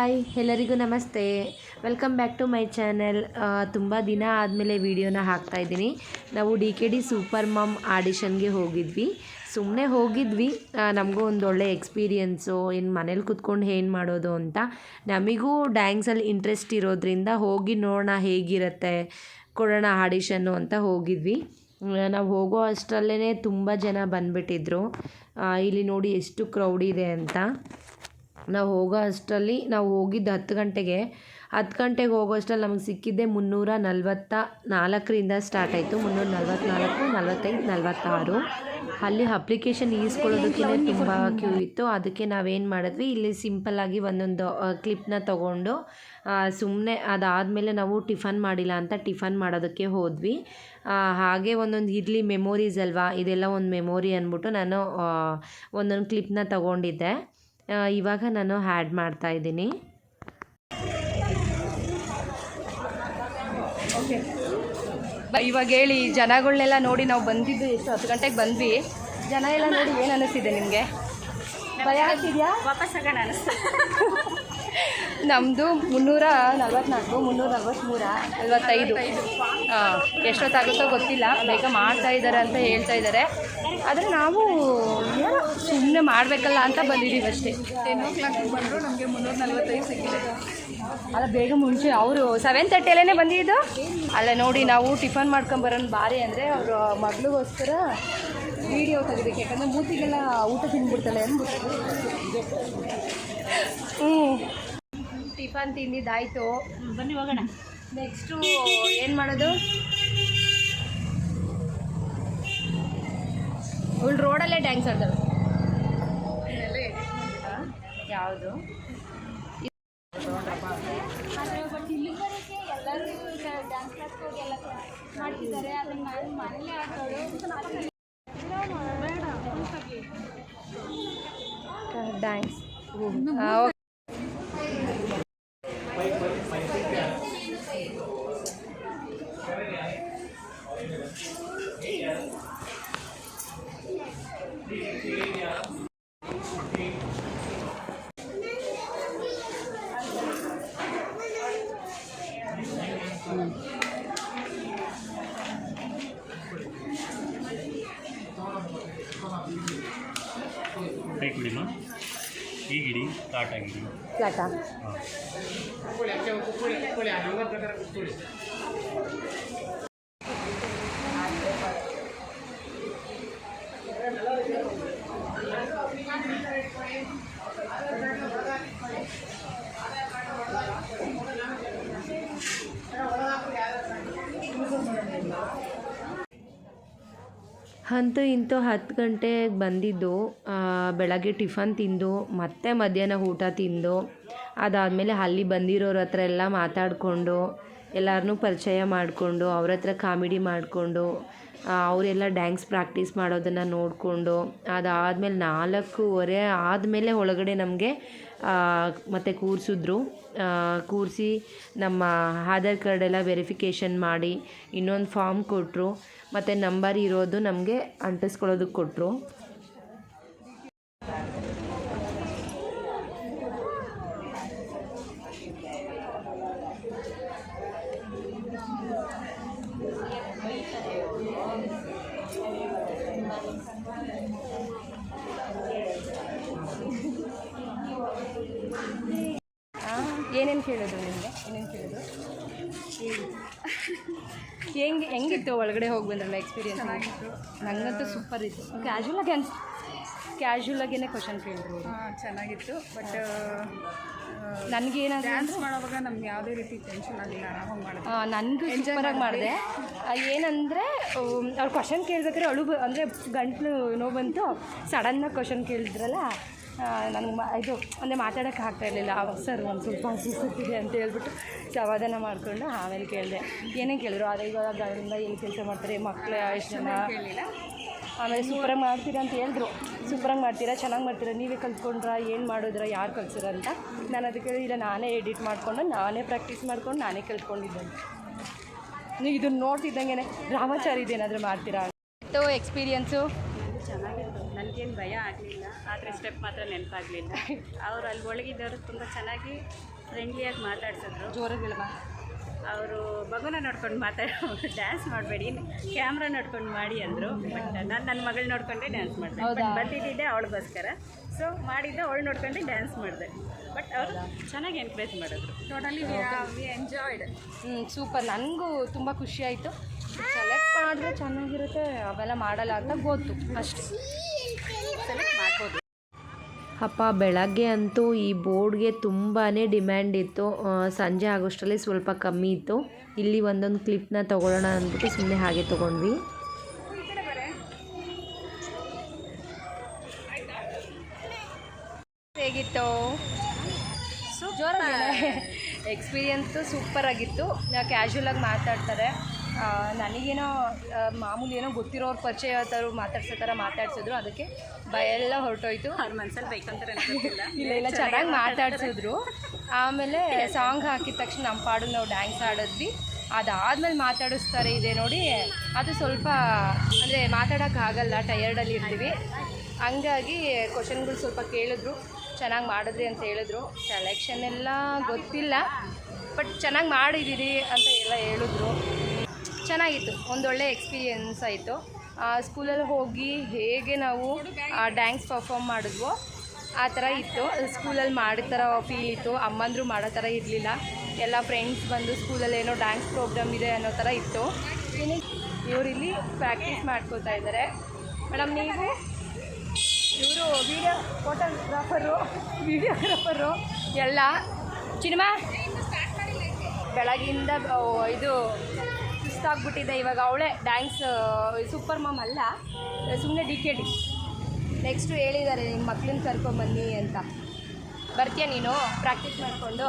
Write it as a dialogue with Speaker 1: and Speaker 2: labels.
Speaker 1: Hi ಎಲ್ಲರಿಗೂ ನಮಸ್ತೆ. Welcome back to my channel. ತುಂಬ ದಿನ ಆದಮೇಲೆ ವೀಡಿಯೋನ ಹಾಕ್ತಾಯಿದ್ದೀನಿ. ನಾವು DKD ಸೂಪರ್ ಮಾಮ್ ಆಡಿಷನ್ಗೆ ಹೋಗಿದ್ವಿ. ಸುಮ್ಮನೆ ಹೋಗಿದ್ವಿ, ನಮಗೂ ಒಂದು ಒಳ್ಳೆ ಎಕ್ಸ್ಪೀರಿಯೆನ್ಸು. ಇನ್ನು ಮನೇಲಿ ಕೂತ್ಕೊಂಡು ಏನು ಮಾಡೋದು ಅಂತ ನಮಗೂ ಡ್ಯಾನ್ಸಲ್ಲಿ ಇಂಟ್ರೆಸ್ಟ್ ಇರೋದ್ರಿಂದ ಹೋಗಿ ನೋಡೋಣ ಹೇಗಿರುತ್ತೆ, ಕೊಡೋಣ ಆಡಿಷನ್ನು ಅಂತ ಹೋಗಿದ್ವಿ. ನಾವು ಹೋಗೋ ಅಷ್ಟರಲ್ಲೇ ತುಂಬ ಜನ ಬಂದುಬಿಟ್ಟಿದ್ರು. ಇಲ್ಲಿ ನೋಡಿ ಎಷ್ಟು ಕ್ರೌಡ್ ಇದೆ ಅಂತ. ನಾವು ಹೋಗೋ ಅಷ್ಟರಲ್ಲಿ ನಾವು ಹೋಗಿದ್ದು 10 ಗಂಟೆಗೆ. 10 ಗಂಟೆಗೆ ಹೋಗೋ ಅಷ್ಟರಲ್ಲಿ ನಮಗೆ ಸಿಕ್ಕಿದ್ದೆ 344ರಿಂದ ಸ್ಟಾರ್ಟ್ ಆಯಿತು. 344, 45, 46. ಅಲ್ಲಿ ಅಪ್ಲಿಕೇಶನ್ ಈಸ್ಕೊಳ್ಳೋದಕ್ಕೇ ತುಂಬ ಕ್ಯೂ ಇತ್ತು. ಅದಕ್ಕೆ ನಾವೇನು ಮಾಡಿದ್ವಿ, ಇಲ್ಲಿ ಸಿಂಪಲ್ಲಾಗಿ ಒಂದೊಂದು ಕ್ಲಿಪ್ನ ತೊಗೊಂಡು ಸುಮ್ಮನೆ ಅದಾದಮೇಲೆ ನಾವು ಟಿಫನ್ ಮಾಡಿಲ್ಲ ಅಂತ ಟಿಫನ್ ಮಾಡೋದಕ್ಕೆ ಹೋದ್ವಿ. ಹಾಗೆ ಒಂದೊಂದು ಇರಲಿ ಮೆಮೊರೀಸ್ ಅಲ್ವಾ, ಇದೆಲ್ಲ ಒಂದು ಮೆಮೊರಿ ಅಂದ್ಬಿಟ್ಟು ನಾನು ಒಂದೊಂದು ಕ್ಲಿಪ್ನ ತೊಗೊಂಡಿದ್ದೆ. ಇವಾಗ ನಾನು ಆ್ಯಡ್ ಮಾಡ್ತಾಯಿದ್ದೀನಿ.
Speaker 2: ಓಕೆ, ಇವಾಗ ಹೇಳಿ, ಜನಗಳನ್ನೆಲ್ಲ ನೋಡಿ ನಾವು ಬಂದಿದ್ದು ಎಷ್ಟು 10 ಗಂಟೆಗೆ ಬಂದ್ವಿ. ಜನ ಎಲ್ಲ ನೋಡಿ ಏನು ಅನ್ನಿಸ್ತಿದೆ ನಿಮಗೆ? ಭಯ ಆಗ್ತಿದೆಯಾ? ವಾಪಸ್ ಆಗೋಣ ಅನ್ನಿಸ್ತಾ. ನಮ್ಮದು 344, 343, 45. ಎಷ್ಟೊತ್ತಾಗುತ್ತೋ ಗೊತ್ತಿಲ್ಲ, ಬೇಗ ಮಾಡ್ತಾ ಇದ್ದಾರೆ ಅಂತ ಹೇಳ್ತಾ ಇದ್ದಾರೆ. ಆದರೆ ನಾವು ಸುಮ್ಮನೆ ಮಾಡಬೇಕಲ್ಲ ಅಂತ ಬಂದಿದ್ದೀವಿ ಅಷ್ಟೇ.
Speaker 3: 10 o'clock ಬಂದರು, ನಮಗೆ 345 ಸಿಕ್ಕಿದೆ.
Speaker 2: ಅಲ್ಲ, ಬೇಗ ಮುಂಚೆ ಅವರು 7:30 ಬಂದಿದ್ದು. ಅಲ್ಲ ನೋಡಿ, ನಾವು ಟಿಫನ್ ಮಾಡ್ಕೊಂಬರೋಣ ಬಾರಿ ಅಂದರೆ ಅವರು ಮಗಳಿಗೋಸ್ಕರ ವೀಡಿಯೋ ತೆಗಿಬೇಕು, ಯಾಕಂದರೆ ಮೂತಿಗೆಲ್ಲ ಊಟ ತಿಂದ್ಬಿಡ್ತಾಳೆ ಅಂದ್ಬಿಟ್ಟು. ಟಿಫನ್ ತಿಂದಿದ್ದಾಯಿತು, ಬನ್ನಿ ಹೋಗೋಣ. ನೆಕ್ಸ್ಟು ಏನು ಮಾಡೋದು? ಅವಳು ರೋಡಲ್ಲೇ ಡ್ಯಾನ್ಸ್ ಆಡ್ತಾಳೆ. ಯಾವುದು? ಡ್ಯಾನ್ಸ್.
Speaker 4: ಕೈ ಕುಡಿಮ, ಈಗಿಡಿ ಸ್ಟಾರ್ಟ್ ಆಗಿಡಿ.
Speaker 2: ಫ್ಲಾಟಾ?
Speaker 1: ಅಂತೂ ಇಂತೂ 10 ಗಂಟೆಗೆ ಬಂದಿದ್ದು. ಬೆಳಗ್ಗೆ ಟಿಫನ್ ತಿಂದು ಮತ್ತೆ ಮಧ್ಯಾಹ್ನ ಊಟ ತಿಂದು ಅದಾದಮೇಲೆ ಅಲ್ಲಿ ಬಂದಿರೋರ ಹತ್ರ ಎಲ್ಲ ಮಾತಾಡಿಕೊಂಡು, ಎಲ್ಲರನ್ನೂ ಪರಿಚಯ ಮಾಡಿಕೊಂಡು, ಅವ್ರ ಹತ್ರ ಕಾಮಿಡಿ ಮಾಡಿಕೊಂಡು, ಅವರೆಲ್ಲ ಡ್ಯಾನ್ಸ್ ಪ್ರಾಕ್ಟೀಸ್ ಮಾಡೋದನ್ನು ನೋಡಿಕೊಂಡು, ಅದಾದಮೇಲೆ 4:15 ಆದಮೇಲೆ ಒಳಗಡೆ ನಮಗೆ ಮತ್ತೆ ಕೂರಿಸಿ ನಮ್ಮ ಆಧಾರ್ ಕಾರ್ಡ್ ಎಲ್ಲ ವೆರಿಫಿಕೇಷನ್ ಮಾಡಿ ಇನ್ನೊಂದು ಫಾರ್ಮ್ ಕೊಟ್ಟರು. ಮತ್ತು ನಂಬರ್ ಇರೋದು ನಮಗೆ ಅಂಟಿಸ್ಕೊಳ್ಳೋದಕ್ಕೆ ಕೊಟ್ಟರು.
Speaker 2: ಏನೇನು ಕೇಳೋದು ನಿಮಗೆ? ಏನೇನು ಕೇಳೋದು? ಹೆಂಗಿತ್ತು ಒಳಗಡೆ ಹೋಗಿ ಬಂದ್ರಲ್ಲ ಎಕ್ಸ್ಪೀರಿಯನ್ಸ್?
Speaker 3: ಚೆನ್ನಾಗಿತ್ತು.
Speaker 2: ನನಗಂತೂ ಸೂಪರ್ ಇತ್ತು. ಕ್ಯಾಶುವಲಾಗೇ ಕ್ವಶನ್ ಕೇಳಿದ್ರು.
Speaker 3: ಚೆನ್ನಾಗಿತ್ತು. ಬಟ್
Speaker 2: ನನಗೇನಾದ್ರು
Speaker 3: ಡ್ಯಾನ್ಸ್ ಮಾಡೋವಾಗ ನಮ್ಗೆ ಯಾವುದೇ ರೀತಿ ಟೆನ್ಷನ್ ಆಗಿಲ್ಲ, ಆರಾಮಾಗಿ ಮಾಡಿದೆ.
Speaker 2: ನನಗೂ ಸೂಪರಾಗಿ ಮಾಡಿದೆ. ಏನಂದರೆ ಅವ್ರು ಕ್ವಶನ್ ಕೇಳ್ಬೇಕಾದ್ರೆ ಅಂದರೆ ಗಂಟ್ಲು ನೋವು ಬಂತು. ಸಡನ್ನಾಗಿ ಕ್ವಶನ್ ಕೇಳಿದ್ರಲ್ಲ, ನನಗೆ ಇದು ಅಂದರೆ ಮಾತಾಡೋಕ್ಕೆ ಆಗ್ತಾಯಿರಲಿಲ್ಲ. ಆವಾಗ ಸರ್ ಒಂದು ಸ್ವಲ್ಪ ಸುಸ್ತಿದೆ ಅಂತ ಹೇಳ್ಬಿಟ್ಟು ಸಮಾಧಾನ ಮಾಡಿಕೊಂಡು ಆಮೇಲೆ ಕೇಳಿದೆ. ಏನೇ ಕೇಳಿದ್ರು, ಆದರೆ ಇವಾಗ ಗಂಡ ಏನು ಕೆಲಸ ಮಾಡ್ತಾರೆ, ಮಕ್ಕಳು ಎಷ್ಟು ಜನ
Speaker 3: ಕೇಳಿಲ್ಲ.
Speaker 2: ಆಮೇಲೆ ಸೂಪರಾಗಿ ಮಾಡ್ತೀರಾ ಅಂತ ಹೇಳಿದ್ರು. ಸೂಪರಾಗಿ ಮಾಡ್ತೀರಾ, ಚೆನ್ನಾಗಿ ಮಾಡ್ತೀರಾ, ನೀವೇ ಕಲ್ತ್ಕೊಂಡ್ರಾ, ಏನು ಮಾಡಿದ್ರಾ, ಯಾರು ಕಲ್ಸಿರ ಅಂತ. ನಾನು ಅದಕ್ಕೆ ಇಲ್ಲ, ನಾನೇ ಎಡಿಟ್ ಮಾಡಿಕೊಂಡು, ನಾನೇ ಪ್ರಾಕ್ಟೀಸ್ ಮಾಡ್ಕೊಂಡು, ನಾನೇ ಕಲ್ತ್ಕೊಂಡಿದ್ದೆ. ನೀವು ಇದನ್ನು ನೋಡ್ತಿದ್ದಂಗೆ ರಾಮಾಚಾರಿದೇನಾದರೂ ಮಾಡ್ತೀರಾ? ಎಕ್ಸ್ಪೀರಿಯನ್ಸು
Speaker 5: ಚೆನ್ನಾಗಿತ್ತು. ನನ್ನ ನನಗೇನು ಭಯ ಆಗಲಿಲ್ಲ, ಆದರೆ ಸ್ಟೆಪ್ ಮಾತ್ರ ನೆನಪಾಗಲಿಲ್ಲ. ಅವರು ಅಲ್ಲಿ ಒಳಗಿದ್ದವರು ತುಂಬ ಚೆನ್ನಾಗಿ ಫ್ರೆಂಡ್ಲಿಯಾಗಿ ಮಾತಾಡ್ಸಿದ್ರು.
Speaker 2: ಜೋರಾಗಿಲ್ವಾ?
Speaker 5: ಅವರು ಮಗುನ ನೋಡ್ಕೊಂಡು ಡ್ಯಾನ್ಸ್ ಮಾಡಬೇಡಿ, ಕ್ಯಾಮ್ರಾ ನೋಡ್ಕೊಂಡು ಮಾಡಿ ಅಂದರು. ಬಟ್ ನಾನು ನನ್ನ ಮಗಳು ನೋಡ್ಕೊಂಡೆ ಡ್ಯಾನ್ಸ್ ಮಾಡಿದೆ. ಬಟ್ ಬಂದಿದ್ದೆ ಅವಳಿಗೋಸ್ಕರ, ಸೊ ಮಾಡಿದ್ದೆ ಅವಳು ನೋಡ್ಕೊಂಡೆ ಡ್ಯಾನ್ಸ್ ಮಾಡಿದೆ. ಬಟ್ ಅವರು ಚೆನ್ನಾಗಿ ಎನ್ಕರೇಜ್ ಮಾಡಿದ್ರು.
Speaker 3: Totally we enjoyed.
Speaker 2: ಸೂಪರ್. ನನಗೂ ತುಂಬ ಖುಷಿ ಆಯಿತು. ಸೆಲೆಕ್ಟ್ ಮಾಡಿದ್ರೆ ಚೆನ್ನಾಗಿರುತ್ತೆ, ಅವೆಲ್ಲ ಮಾಡಲ್ಲ ಅಂತ ಗೊತ್ತು ಅಷ್ಟೇ.
Speaker 5: ಸೆಲೆಕ್ಟ್ ಮಾಡ್ಬೋದು.
Speaker 1: ಅಪ್ಪ ಬೆಳಗ್ಗೆ ಅಂತೂ ಈ ಬೋರ್ಡ್ಗೆ ತುಂಬಾ ಡಿಮ್ಯಾಂಡ್ ಇತ್ತು. ಸಂಜೆ ಆಗೋಷ್ಟರಲ್ಲಿ ಸ್ವಲ್ಪ ಕಮ್ಮಿ ಇತ್ತು. ಇಲ್ಲಿ ಒಂದೊಂದು ಕ್ಲಿಪ್ನ ತೊಗೊಳ್ಳೋಣ ಅಂದ್ಬಿಟ್ಟು ಸುಮ್ಮನೆ ಹಾಗೆ ತೊಗೊಂಡ್ವಿ.
Speaker 2: ಹೇಗಿತ್ತು? ಜೋರಾಗಿ ಎಕ್ಸ್ಪೀರಿಯನ್ಸು ಸೂಪರ್ ಆಗಿತ್ತು. ಕ್ಯಾಶುವಲಾಗಿ ಮಾತಾಡ್ತಾರೆ. ನನಗೇನೋ ಮಾಮೂಲಿ ಏನೋ ಗೊತ್ತಿರೋರು ಪರಿಚಯ ಥರ ಮಾತಾಡ್ಸೋ ಥರ ಮಾತಾಡ್ಸಿದ್ರು. ಅದಕ್ಕೆ ಭಯ ಎಲ್ಲ ಹೊರಟೋಯ್ತು.
Speaker 5: ಅವ್ರ ಮನ್ಸಲ್ಲಿ ಬೈಕೊಂತಾರೆ ಗೊತ್ತಿಲ್ಲ.
Speaker 2: ಇಲ್ಲ ಚೆನ್ನಾಗಿ ಮಾತಾಡ್ಸಿದ್ರು. ಆಮೇಲೆ ಸಾಂಗ್ ಹಾಕಿದ ತಕ್ಷಣ ನಮ್ಮ ಪಾಡು ನಾವು ಡ್ಯಾನ್ಸ್ ಆಡಿದ್ವಿ. ಅದಾದಮೇಲೆ ಮಾತಾಡಿಸ್ತಾರೆ ಇದೆ ನೋಡಿ, ಅದು ಸ್ವಲ್ಪ ಅಂದರೆ ಮಾತಾಡೋಕ್ಕಾಗಲ್ಲ, ಟಯರ್ಡಲ್ಲಿ ಇರ್ತೀವಿ. ಹಂಗಾಗಿ ಕ್ವಶನ್ಗಳು ಸ್ವಲ್ಪ ಕೇಳಿದ್ರು, ಚೆನ್ನಾಗಿ ಮಾಡಿದ್ರಿ ಅಂತ ಹೇಳಿದ್ರು. ಸೆಲೆಕ್ಷನ್ ಎಲ್ಲ ಗೊತ್ತಿಲ್ಲ, ಬಟ್ ಚೆನ್ನಾಗಿ ಮಾಡಿದ್ದೀರಿ ಅಂತ ಎಲ್ಲ ಹೇಳಿದ್ರು. ಚೆನ್ನಾಗಿತ್ತು, ಒಂದೊಳ್ಳೆ ಎಕ್ಸ್ಪೀರಿಯನ್ಸ್ ಆಯಿತು. ಸ್ಕೂಲಲ್ಲಿ ಹೋಗಿ ಹೇಗೆ ನಾವು ಡ್ಯಾನ್ಸ್ ಪರ್ಫಾರ್ಮ್ ಮಾಡಿದ್ವೋ ಆ ಥರ ಇತ್ತು. ಸ್ಕೂಲಲ್ಲಿ ಮಾಡೋ ಥರ ಫೀಲ್ ಇತ್ತು. ಅಮ್ಮಂದರು ಮಾಡೋ ಥರ ಇರಲಿಲ್ಲ. ಎಲ್ಲ ಫ್ರೆಂಡ್ಸ್ ಬಂದು ಸ್ಕೂಲಲ್ಲಿ ಏನೋ ಡ್ಯಾನ್ಸ್ ಪ್ರೋಗ್ರಾಮ್ ಇದೆ ಅನ್ನೋ ಥರ ಇತ್ತು. ಇವರಿಲ್ಲಿ ಪ್ರಾಕ್ಟೀಸ್ ಮಾಡ್ಕೋತಾ ಇದ್ದಾರೆ. ಮೇಡಮ್ ನೀವು? ಇವರು ವಿಡಿಯೋಗ್ರಾಫರು ಎಲ್ಲ. ಚಿನಿಮಾ ಬೆಳಗಿಂದ ಇದು ಸುಸ್ತಾಗ್ಬಿಟ್ಟಿದೆ. ಇವಾಗ ಅವಳೇ ಡ್ಯಾನ್ಸ್ ಸೂಪರ್ ಮಾಮ್ ಅಲ್ಲ, ಸುಮ್ಮನೆ DKD. ನೆಕ್ಸ್ಟು ಹೇಳಿದ್ದಾರೆ ನಿಮ್ಮ ಮಕ್ಳನ್ನ ಕರ್ಕೊಂಬನ್ನಿ ಅಂತ. ಬರ್ತೀಯ ನೀನು ಪ್ರಾಕ್ಟೀಸ್ ಮಾಡಿಕೊಂಡು?